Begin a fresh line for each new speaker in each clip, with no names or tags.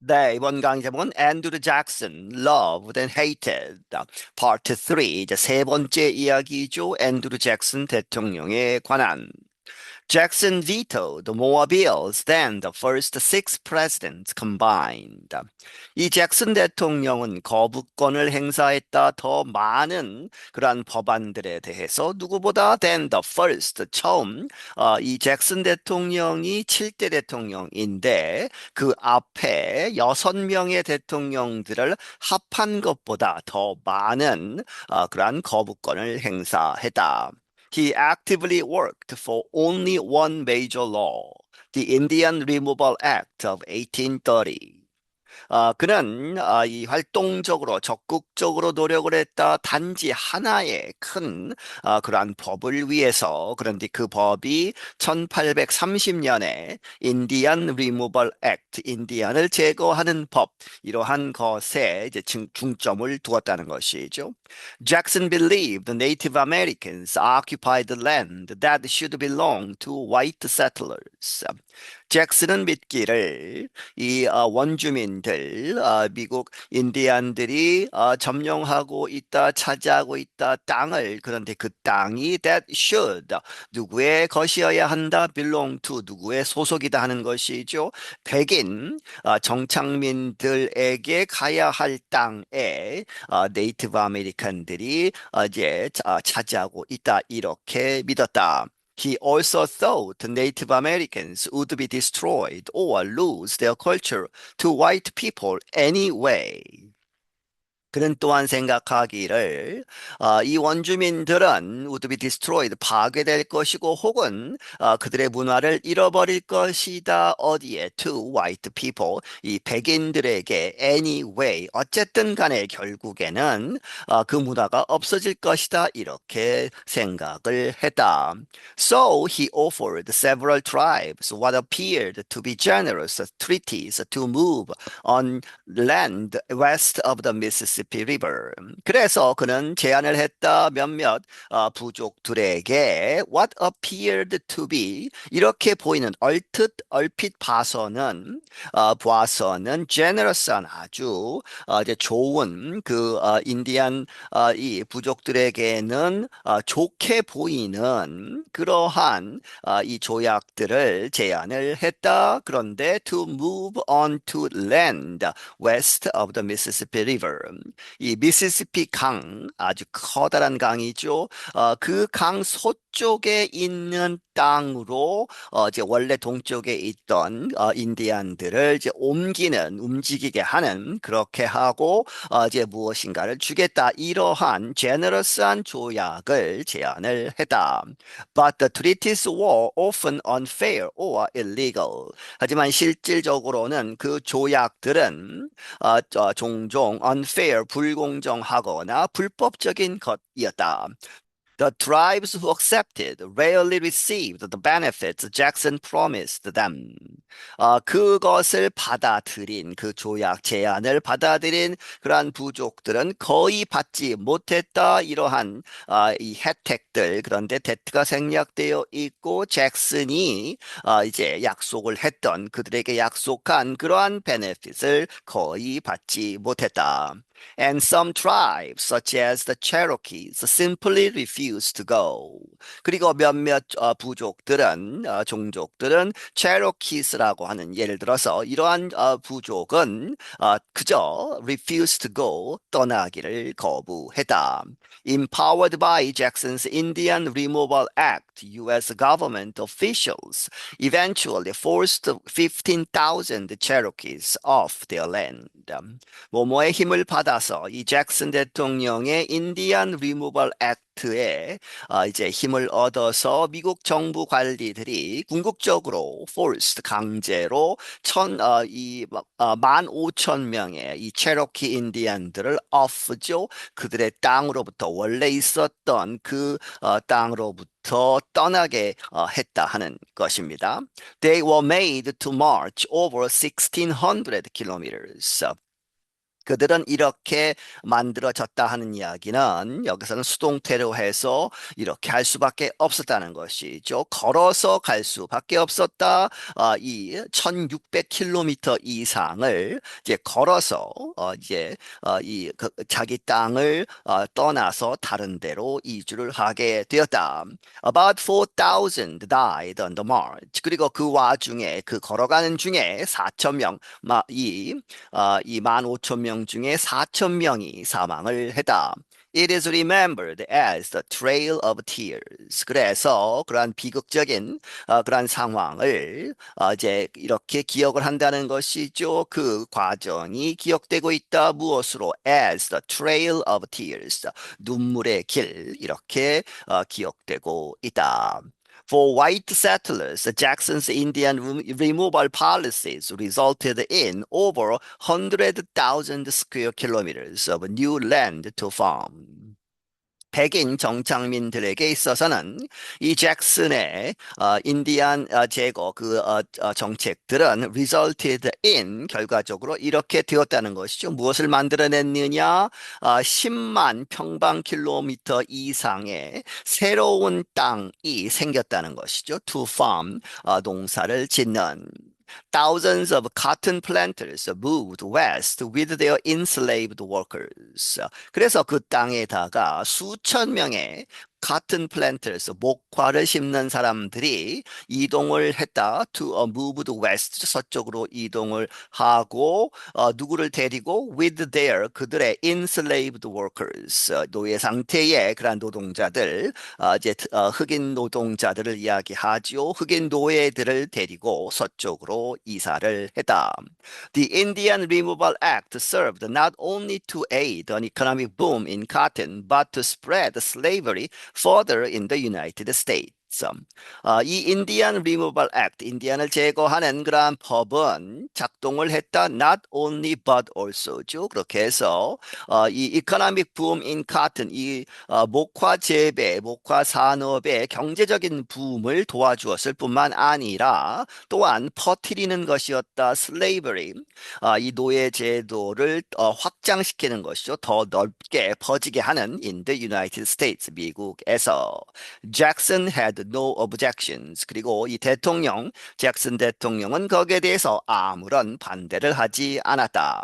네, 이번 강의 제목은 Andrew Jackson, Loved and Hated, Part 3, 이제 세 번째 이야기죠. 앤드루 잭슨 대통령에 관한. Jackson vetoed more bills than the first six presidents combined. 이 잭슨 대통령은 거부권을 행사했다 더 많은 그러한 법안들에 대해서 누구보다 than the first 처음 이 잭슨 대통령이 7대 대통령인데 그 앞에 6명의 대통령들을 합한 것보다 더 많은 그러한 거부권을 행사했다. He actively worked for only one major law, the Indian Removal Act of 1830. 그는 이 활동적으로 적극적으로 노력을 했다. 단지 하나의 큰 그러한 법을 위해서. 그런데 그 법이 1830년에 인디안 리무벌 액트, 인디안을 제거하는 법, 이러한 것에 이제 중점을 두었다는 것이죠. Jackson believed the Native Americans occupied the land that should belong to white settlers. 잭슨은 믿기를 이 원주민들, 미국 인디안들이 점령하고 있다, 차지하고 있다 땅을 그런데 그 땅이 that should 누구의 것이어야 한다, belong to 누구의 소속이다 하는 것이죠. 백인 정착민들에게 가야 할 땅에 네이티브 아메리칸들이 이제 차지하고 있다 이렇게 믿었다. He also thought Native Americans would be destroyed or lose their culture to white people anyway. 그는 또한 생각하기를 이 원주민들은 would be destroyed 파괴될 것이고 혹은 그들의 문화를 잃어버릴 것이다. 어디에? To white people 이 백인들에게 anyway 어쨌든 간에 결국에는 그 문화가 없어질 것이다. 이렇게 생각을 했다. So he offered several tribes what appeared to be generous treaties to move on land west of the Mississippi River. 그래서 그는 제안을 했다. 몇몇 부족들에게 what appeared to be 이렇게 보이는 얼핏 봐서는 generous한 아주 이제 좋은 그 인디안 이 부족들에게는 좋게 보이는 그러한 이 조약들을 제안을 했다. 그런데 to move on to land west of the Mississippi River. 이 미시시피 강, 아주 커다란 강이죠. 그 강 서쪽에 있는 땅으로 이제 원래 동쪽에 있던 인디안들을 이제 움직이게 하는 그렇게 하고 이제 무엇인가를 주겠다 이러한 제너러스한 조약을 제안을 했다. But the treaties were often unfair or illegal. 하지만 실질적으로는 그 조약들은 종종 unfair, 불공정하거나 불법적인 것이었다. The tribes who accepted rarely received the benefits Jackson promised them. 그것을 받아들인 그 조약 제안을 받아들인 그러한 부족들은 거의 받지 못했다. 이러한 이 혜택들 그런데 대트가 생략되어 있고 잭슨이 이제 약속을 했던 그들에게 약속한 그러한 베네핏을 거의 받지 못했다. And some tribes, such as the Cherokees, simply refused to go. 그리고 몇몇 부족들은, 종족들은 Cherokes라고 하는 예를 들어서 이러한 부족은 그저 refused to go, 떠나기를 거부했다. Empowered by Jackson's Indian Removal Act, U.S. government officials eventually forced 15,000 Cherokees off their land. 모모의 힘을 받아서 이 잭슨 대통령의 인디안 리무벌 액트에 이제 힘을 얻어서 미국 정부 관리들이 궁극적으로 forced 강제로 15,000명의 이 체로키 인디안들을 off죠. 그들의 땅으로부터 원래 있었던 그 땅으로부터 떠나게 했다 하는 것입니다. They were made to march over 1,600 kilometers. 그들은 이렇게 만들어졌다 하는 이야기는 여기서는 수동태로 해서 이렇게 할 수밖에 없었다는 것이죠. 걸어서 갈 수밖에 없었다. 이 1600km 이상을 이제 걸어서 이제 자기 땅을 떠나서 다른 데로 이주를 하게 되었다. About 4,000 died on the march. 그리고 그 와중에 그 걸어가는 중에 4천 명, 이 15,000명 중에 4,000명이 사망을 했다. It is remembered as the Trail of Tears. 그래서 그러한 비극적인 그러한 상황을 이제 이렇게 기억을 한다는 것이죠. 그 과정이 기억되고 있다. 무엇으로? As the Trail of Tears. 눈물의 길 이렇게 기억되고 있다. For white settlers, Jackson's Indian removal policies resulted in over 100,000 square kilometers of new land to farm. 백인 정착민들에게 있어서는 이 잭슨의 인디안 제거 정책들은 resulted in 결과적으로 이렇게 되었다는 것이죠. 무엇을 만들어냈느냐? 10만 평방킬로미터 이상의 새로운 땅이 생겼다는 것이죠. To farm 농사를 짓는. Thousands of cotton planters moved west with their enslaved workers. 그래서 그 땅에다가 수천 명의 cotton planters, 목화를 심는 사람들이 이동을 했다. To moved west, 서쪽으로 이동을 하고 누구를 데리고 with their 그들의 enslaved workers, 노예 상태의 그런 노동자들, 이제 흑인 노동자들을 이야기하지요. 흑인 노예들을 데리고 서쪽으로 이사를 했다. The Indian Removal Act served not only to aid an economic boom in cotton, but to spread slavery further in the United States. 이 인디안 리무벌 액트, 인디안을 제거하는 그러한 법은 작동을 했다. Not only but also죠. 그렇게 해서 이 이코노믹 붐 인 카튼, 이 목화 재배, 목화 산업의 경제적인 붐을 도와주었을 뿐만 아니라 또한 퍼뜨리는 것이었다. Slavery, 이 노예 제도를 확장시키는 것이죠. 더 넓게 퍼지게 하는 in the United States, 미국에서. Jackson had no objections. 그리고 이 대통령, 잭슨 대통령은 거기에 대해서 아무런 반대를 하지 않았다.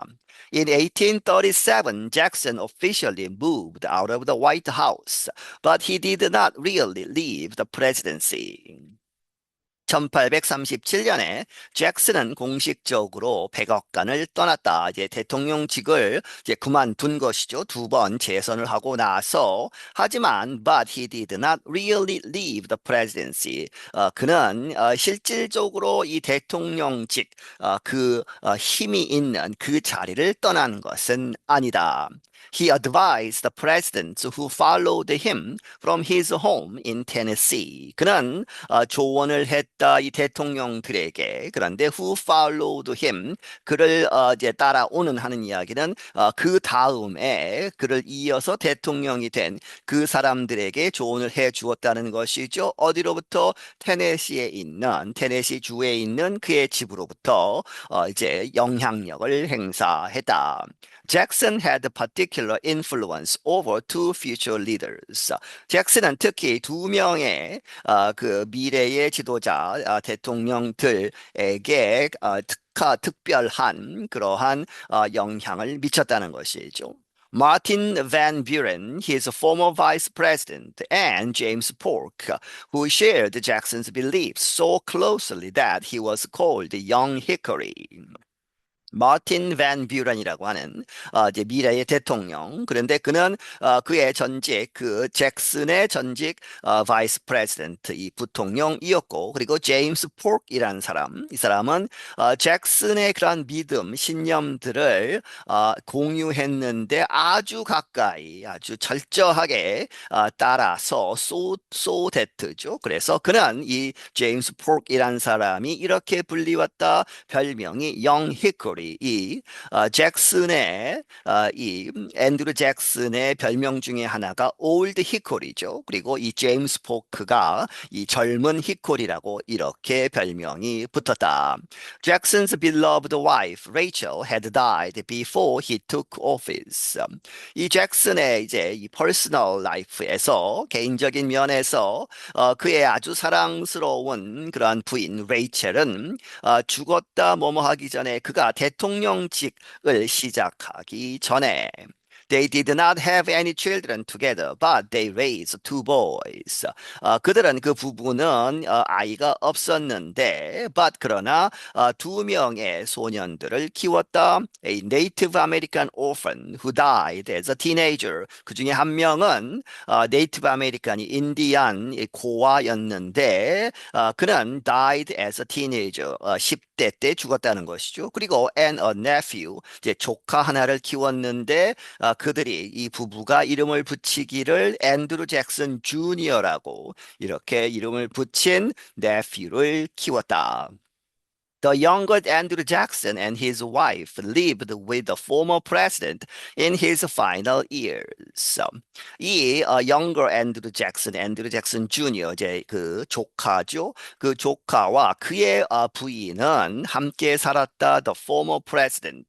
In 1837, Jackson officially moved out of the White House, but he did not really leave the presidency. 1837년에 잭슨은 공식적으로 백악관을 떠났다. 이제 대통령직을 이제 그만둔 것이죠. 두 번 재선을 하고 나서. 하지만 but he did not really leave the presidency. 그는 실질적으로 이 대통령직 힘이 있는 그 자리를 떠난 것은 아니다. He advised the presidents who followed him from his home in Tennessee. 그는 조언을 했다 이 대통령들에게. 그런데 who followed him, 그를 이제 따라오는 하는 이야기는 그 다음에 그를 이어서 대통령이 된 그 사람들에게 조언을 해 주었다는 것이죠. 어디로부터? 테네시 주에 있는 그의 집으로부터 이제 영향력을 행사했다. Jackson had particular influence over two future leaders. 잭슨은 특히 두 명의 그 미래의 지도자 대통령들에게 특별한 그러한 영향을 미쳤다는 것이죠. Martin Van Buren, his former vice president, and James Polk, who shared Jackson's beliefs so closely that he was called Young Hickory. 마틴 반 뷰런이라고 하는 이제 미래의 대통령. 그런데 그는 그의 전직 그 잭슨의 전직 바이스 프레지던트 이 부통령이었고, 그리고 제임스 폴크이라는 사람, 이 사람은 잭슨의 그런 믿음, 신념들을 공유했는데 아주 가까이, 아주 철저하게 따라서 소데트죠. 그래서 그는 이 제임스 폴크이라는 사람이 이렇게 불리웠다. 별명이 영 히커리, Hickory. 이 잭슨의 이 앤드루 잭슨의 별명 중에 하나가 Old Hickory죠. 그리고 이 제임스 포크가 이 젊은 히코리라고 이렇게 별명이 붙었다. Jackson's beloved wife Rachel had died before he took office. 이 잭슨의 이제 이 퍼스널 라이프에서 개인적인 면에서 그의 아주 사랑스러운 그러한 부인 레이첼은 죽었다 뭐뭐 하기 전에 그가 대통령직을 시작하기 전에 They did not have any children together, but they raised two boys. 그들은 그 부부는 아이가 없었는데, but 그러나 두 명의 소년들을 키웠다. A Native American orphan who died as a teenager. 그 중에 한 명은 네이티브 아메리칸이 인디안 고아였는데 그는 died as a teenager. 10대 때 죽었다는 것이죠. 그리고 and a nephew, 이제 조카 하나를 키웠는데 그들이 이 부부가 이름을 붙이기를 앤드루 잭슨 주니어라고 이렇게 이름을 붙인 nephew를 키웠다. The younger Andrew Jackson and his wife lived with the former president in his final years. 이 younger Andrew Jackson, Andrew Jackson Jr. 이제 그 조카죠. 그 조카와 그의 부인은 함께 살았다. The former president.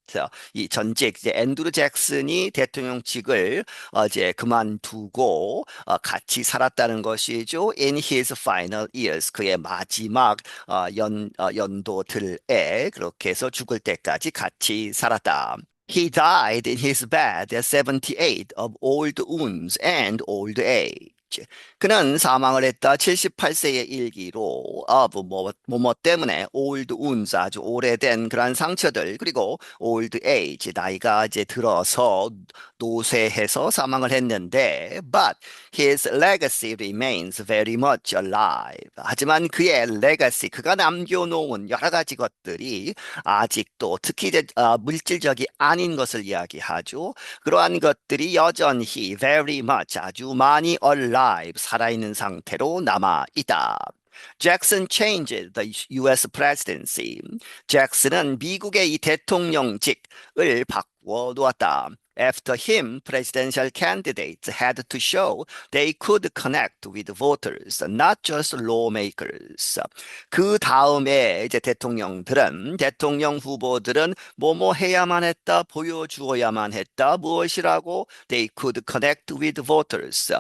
이 전직 이제 앤드루 잭슨이 대통령직을 이제 그만두고 같이 살았다는 것이죠. In his final years. 그의 마지막 연도들에 그렇게 해서 죽을 때까지 같이 살았다. He died in his bed at 78 of old wounds and old age. 그는 사망을 했다. 78세의 일기로 뭐 때문에 old wounds 아주 오래된 그런 상처들 그리고 old age 나이가 이제 들어서 노쇠해서 사망을 했는데 but his legacy remains very much alive. 하지만 그의 legacy 그가 남겨놓은 여러 가지 것들이 아직도 특히 이제 물질적이 아닌 것을 이야기하죠. 그러한 것들이 여전히 very much 아주 많이 alive 살아있는 상태로 남아 있다. Jackson changed the U.S. presidency. 잭슨은 미국의 이 대통령직을 바꾸어 놓았다. After him, presidential candidates had to show they could connect with voters, not just lawmakers. 그 다음에 이제 대통령 후보들은 뭐뭐 해야만 했다, 보여주어야만 했다, 무엇이라고? They could connect with voters.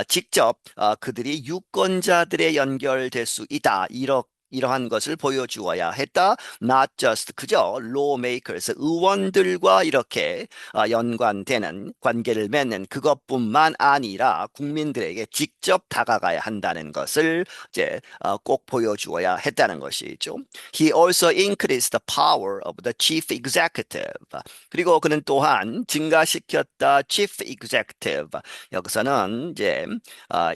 직접 그들이 유권자들에 연결될 수 있다. 이러한 것을 보여주어야 했다. Not just 그저 lawmakers 의원들과 이렇게 연관되는 관계를 맺는 그것뿐만 아니라 국민들에게 직접 다가가야 한다는 것을 이제 꼭 보여주어야 했다는 것이죠. He also increased the power of the chief executive. 그리고 그는 또한 증가시켰다. chief executive. 여기서는 이제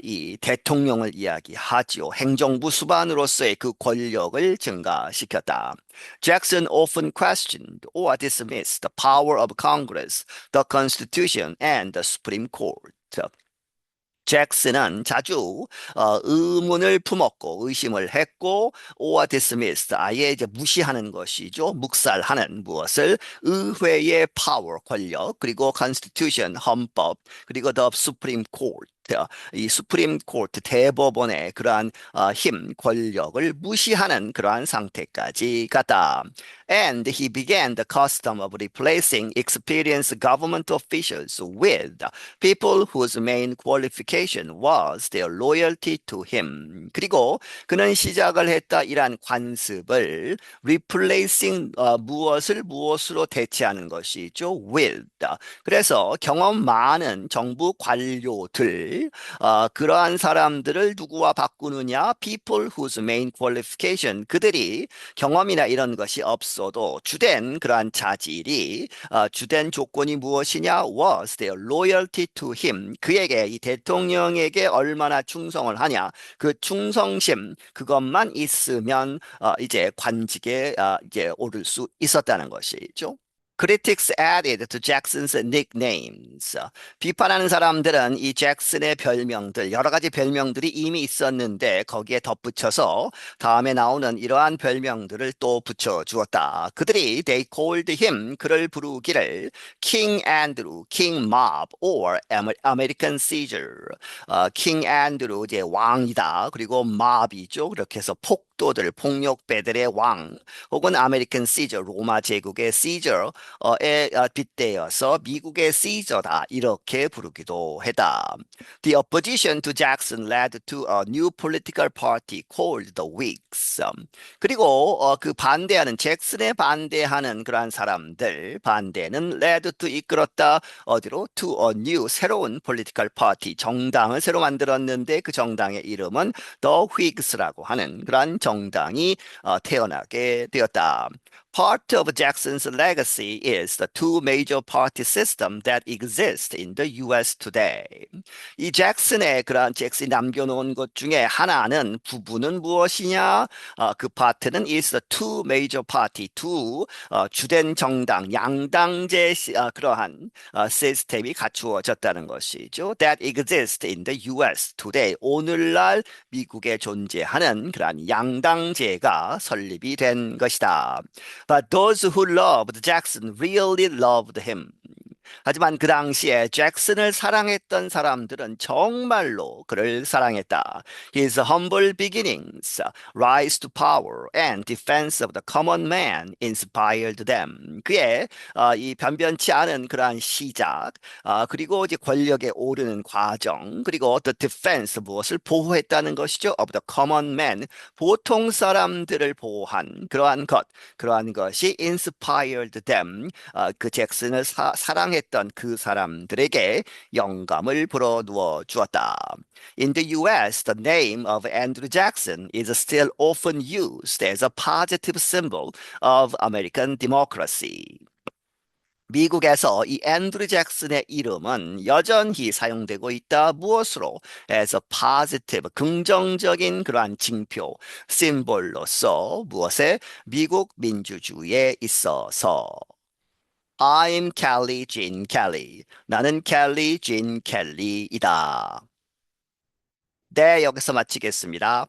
이 대통령을 이야기하지요. 행정부 수반으로서의 그 권력을 증가시켰다. Jackson often questioned or dismissed the power of Congress, the Constitution, and the Supreme Court. 잭슨은 자주 의문을 품었고 의심을 했고 or dismissed 아예 이제 무시하는 것이죠. 묵살하는 무엇을 의회의 power 권력 그리고 constitution 헌법 그리고 the Supreme Court 이 수프림 코트 대법원의 그러한 힘, 권력을 무시하는 그러한 상태까지 갔다. And he began the custom of replacing experienced government officials with people whose main qualification was their loyalty to him. 그리고 그는 시작을 했다. 이러한 관습을 replacing 무엇으로 대체하는 것이죠. with. 그래서 경험 많은 정부 관료들 그러한 사람들을 누구와 바꾸느냐? People whose main qualification 그들이 경험이나 이런 것이 없어도 주된 그러한 자질이 주된 조건이 무엇이냐? Was their loyalty to him 그에게 이 대통령에게 얼마나 충성을 하냐? 그 충성심 그것만 있으면 이제 관직에 이제 오를 수 있었다는 것이죠. Critics added to Jackson's nicknames. 비판하는 사람들은 이 잭슨의 별명들, 여러 가지 별명들이 이미 있었는데 거기에 덧붙여서 다음에 나오는 이러한 별명들을 또 붙여주었다. 그들이 they called him, 그를 부르기를 King Andrew, King Mob, or American Caesar. king Andrew, 이제 왕이다. 그리고 mob이죠. 그렇게 해서 폭도들, 폭력배들의 왕, 혹은 아메리칸 시저, 로마 제국의 시저, 에 빗대어서 미국의 시저다 이렇게 부르기도 했다. The opposition to Jackson led to a new political party called the Whigs. 그리고 그 반대하는 잭슨에 반대하는 그러한 사람들 반대는 led to 이끌었다 어디로 to a new 새로운 political party 정당을 새로 만들었는데 그 정당의 이름은 The Whigs라고 하는 그러한 정당이 태어나게 되었다. Part of Jackson's legacy is the two major party system that exist in the US today. 이 잭슨의 그러한 잭슨이 남겨놓은 것 중에 하나는 부분은 무엇이냐? 그 파트는 is the two major party, 두 주된 정당, 양당제 그러한 시스템이 갖추어졌다는 것이죠. That exist in the US today. 오늘날 미국에 존재하는 그러한 양당제가 설립이 된 것이다. But those who loved Jackson really loved him. 하지만 그 당시에 잭슨을 사랑했던 사람들은 정말로 그를 사랑했다. His humble beginnings, rise to power, and defense of the common man inspired them. 그의 이 변변치 않은 그러한 시작, 그리고 이제 권력에 오르는 과정, 그리고 the defense 무엇을 보호했다는 것이죠. Of the common man, 보통 사람들을 보호한 그러한 것이 inspired them. 그 잭슨을 사랑했던 그 사람들에게 영감을 불어넣어 주었다. In the US, the name of Andrew Jackson is still often used as a positive symbol of American democracy. 미국에서 이 앤드류 잭슨의 이름은 여전히 사용되고 있다. 무엇으로? as a positive, 긍정적인 그러한 징표, 심볼로서 무엇에? 미국 민주주의에 있어서. I'm Kelly Jean Kelly. 나는 켈리 진 켈리이다. 네, 여기서 마치겠습니다.